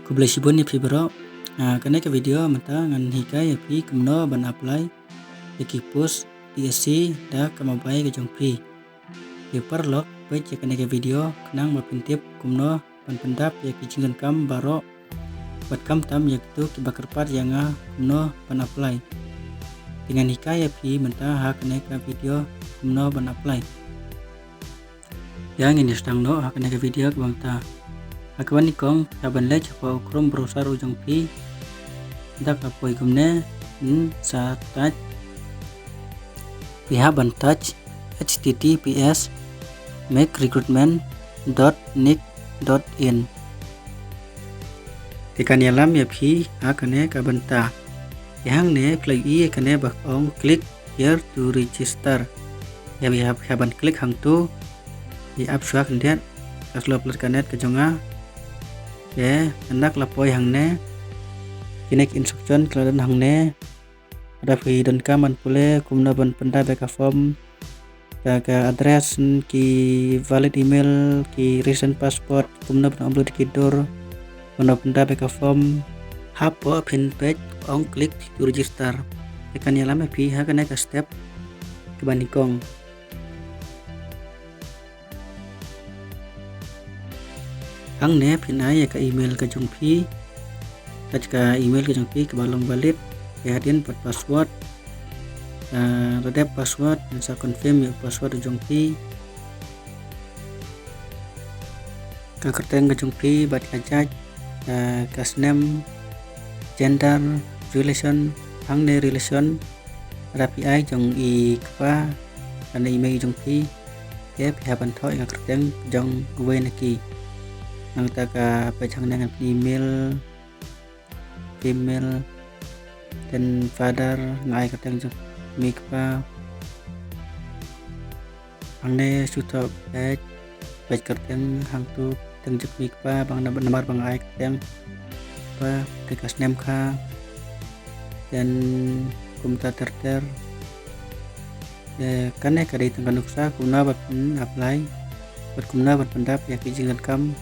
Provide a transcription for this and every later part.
Kublai ni phi bro kene ke video mata ngan hikai phi kumno ban apply yaki post DSC da kamabai ke jong phi paper log page kene ke video kenang ma pintip kumno ban pendap yaki jingan kam baro bat kam tam yak tu ki bakar pat yanga kumno ban apply dengan hikai phi mata ha kene ke video kumno ban apply yang ini sedang no ha kene ke video bang ta Akawan nikong taban lej po Chrome browser ujung pi dak apoi gumne sa touch pihaban touch https makerecruitment.nic.in tekan yalam ya pi akane kabanta yang ne play I kane bak ong click here to register ya pihaban klik hang tu di app suak ndian kaslo kanet ke jonga ya hendak lapoi hang ne kinek instruction keladan hang ne ada phi dan kaman pule kumna ban penda beka form ka address ki valid email ki recent passport kumna ban upload ki dor kumna penda beka form hapo pin page on click to register tekan yalame phi ha kana ka step ke banikong hang ne pinai ka email ka jong phi touch ka email ka jong phi ke balong valid ya hadin pat password redep password dan sa confirm ya password jong phi ka kerteng ka jong phi bat kajaj kas name gender relation hang ne relation RPI jong I kpa kana email jong phi ya pihaban thoi ka kerteng jong we naki nang taka pechang dengan email female dan father ngai kateng jong mikpa angne suto page kateng hang tu teng jek mikpa bang nomor bang ai kateng pa tekas nem kha dan kumta terter kane kari teng kanuksa kuna bat apply bat kumna bat pendap ya kijingan kam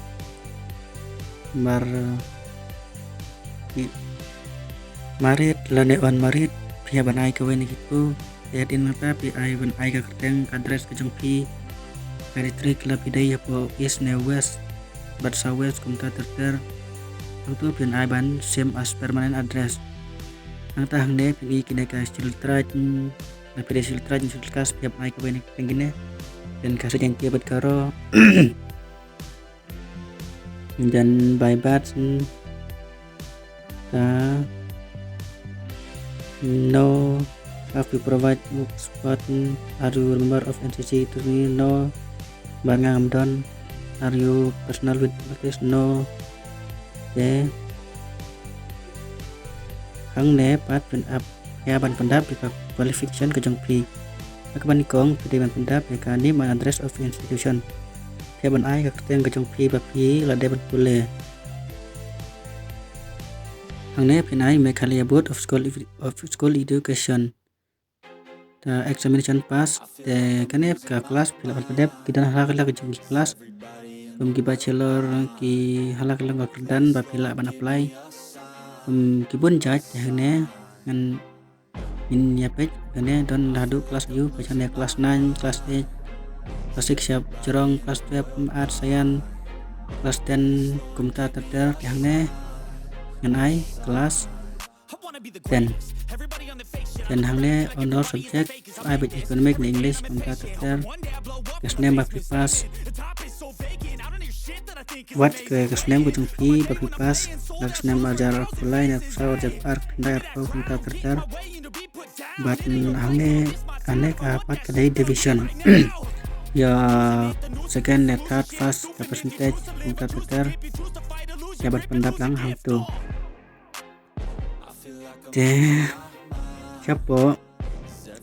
marit lane on marit pia banai ke wen gitu ya din mata pi ai ban ai ka kerteng address ke jong pi kari trik la pidai apo is ne west but sa west kumta terter itu pin ai ban same as permanent address ang tahang ne pi kine ka siltraj na pide siltraj silkas pia ai ke wen tengine dan kasu yang tiabat karo dan by batch no have you provide book spot are you member of NCC to me no bangam don are you personal with this no ya hang ne pat pen up ya ban pendap di qualification ke jong pi akaban nikong pede ban pendap ya kan name and address of institution ya ban ai ka kerteng ke jong pi bapi la de ban pule hang ne pinai mekalia board of school education the examination pass the kane ka kelas pila pedep kidan halak ke jong kelas ki bachelor ki halak lang ka kerdan bapila ban apply ki bun judge hane ngan in ya page kane don ladu kelas u pachane kelas 9 kelas 8 Klasik siap cerong kelas 12 art sayan kelas 10 kumta terter yang ne ngenai kelas 10 dan hang ne honor subject I bet economic na English kumta terter kelas 6 bapi pas wat ke kelas 6 kucung pi bapi pas kelas 6 ajar kulai na pesawat ajar park ndai arpo kumta terter bat hang ne ane ka pat kedai division ya second net third first the percentage kumta terter jabat pendap lang hang tu de siapo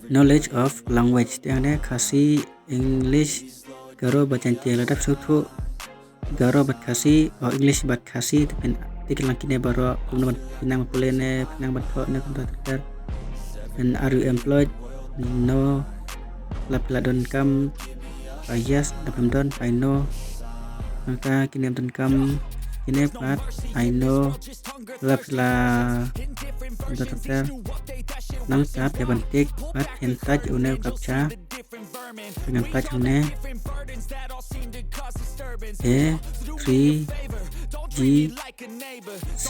knowledge of language yang ne kasi English garo bacan ti ladap sutu garo bat kasi English bat kasi tepen tikil langkine baro kumna pinang pulene pinang bat ne kumta terter and are you employed no lapila don kam yes dapem don I know maka kini don kam kini but I know là dokter nang sa pebantik but hentaj uneu kapcha dengan pachane A 3 G C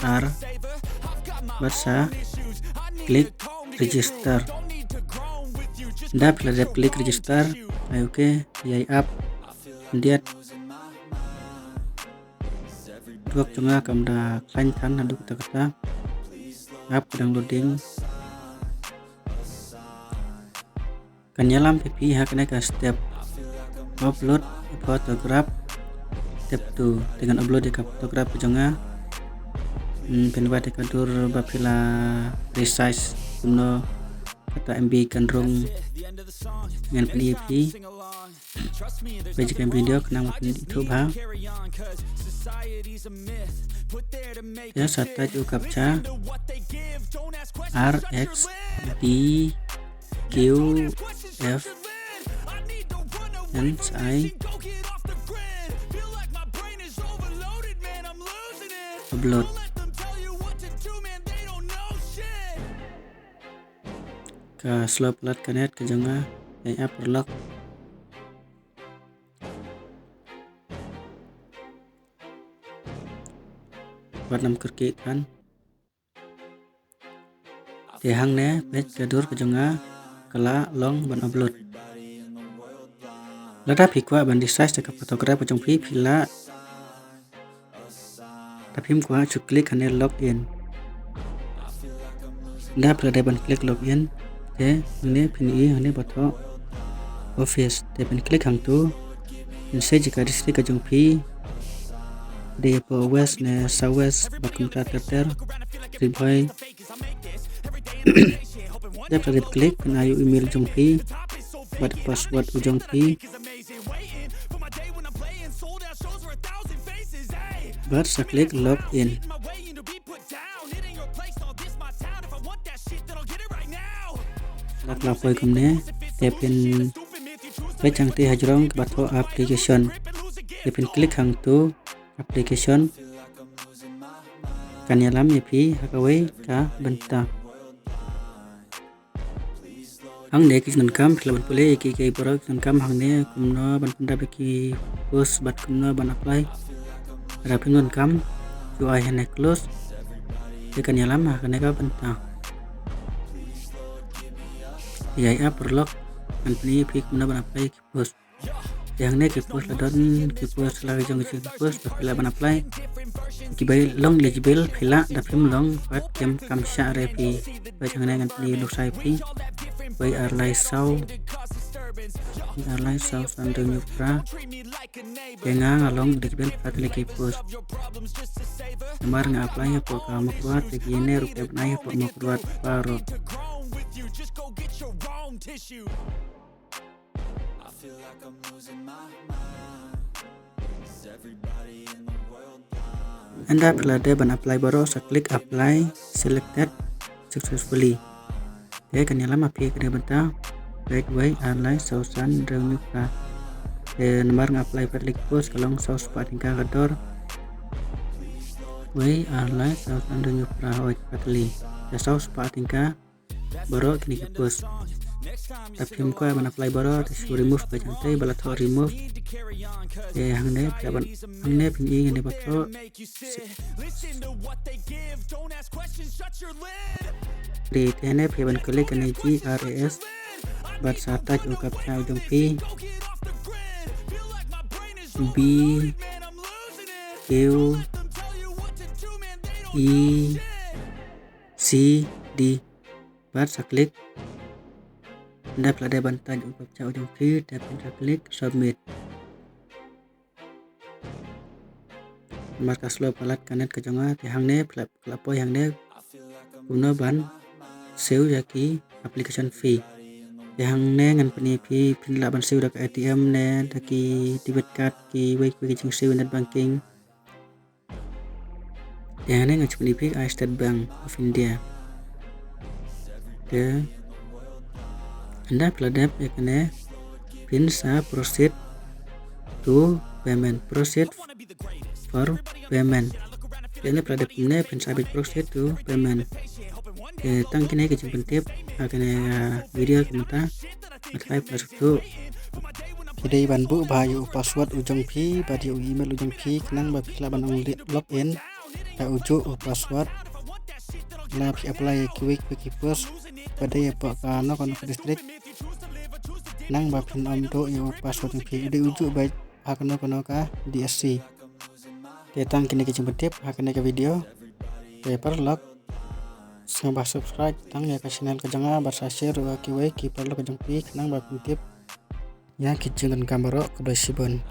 R basa klik register dap la klik register ay okay yay up diat dok chunga kamda klain than na duk takata app kadang loading kanyalam pp hakne ka step upload photograph step 2 dengan upload ka photograph chunga penbat ka dur bapila resize kumno kata MB kandrung dengan PDP bajikan video kena makin YouTube ha ya sata ju captcha RX D Q F N I upload ke slow plat kanet ke janga ay perlok buat nam kerki kan tehang ne page gadur ke janga kala long ban upload lada pikwa ban resize ke photograph jong pila tapim kwa chu klik hane login da pada ban klik login te ne pini hane bato office te ban klik hang tu inse jika district jong pi de po west ne southwest bakum ter riboy da pada klik na yu email jong pi bat password ujong pi bat sa klik login lapoi kumne tepin pechang te hajrong bato application tepin klik hang tu application kanyalam yepi hakawai ka benta hang ne kisnan kam philaban pule ki borok kisnan kam hang ne kumno ban punda beki post bat kumno ban apply rapin non kam UI hane close te kanyalam hakane ka benta yai up perlok company pik kumno ban apply ki post yang ne ki post ladon ki post lagi jong ki post bila ban apply ki bay long legible phila da phim long pat kem kam sha repi bay jang ne company lu sai pi bay arlai sau sandeng nyupra dengan along legible pat lagi post nomor nga apply po ka makuat ki ne rupiah banaya po makuat paro Anda pelada ban apply baru sa klik apply selected successfully ya kan yalam api kada benta right way airline sausan rengka nomor apply per post kalong saus patingka kador way airline sausan rengka hoy patli ya saus patingka baru kini post tapi ko ban apply baru to remove bajang tay bala to remove hang ne ban hang ne pin ing ne bato di tene ban klik ne GRAS bat sata ju kapcha jong P B Q E C D bat sa klik anda pelada bantai untuk captcha ujung P dan klik submit markas slow palat kanet ke jonga hang ne pelapoi hang ne kuno ban seu yaki application fee hang ne ngan pani pi pin la ban seu dak ATM ne daki debit card ki wei jing seu net banking ne ngan pani pi State Bank of India ya anda peladap yakne pin sa proceed to payment. Proceed for payment. Ini pada punya pensabit proceed to payment. Tang kini ke jemput tip akan video kita matrai plus tu. Jadi bantu bahayu password ujung pi badi email ujung pi kenang bagi laban login ujuk password la apply quick post pada ya pak kano kono district nang bapin do ya password pi di ujuk baik hakno kono ka DSC tetang kini ke jemput tip hakne ke video paper log sembah subscribe tang ya ke channel ke janga barsa share wa kiwai ki perlu ke jengpi kenang bapin tip ya kitchen kamera kedua sibon.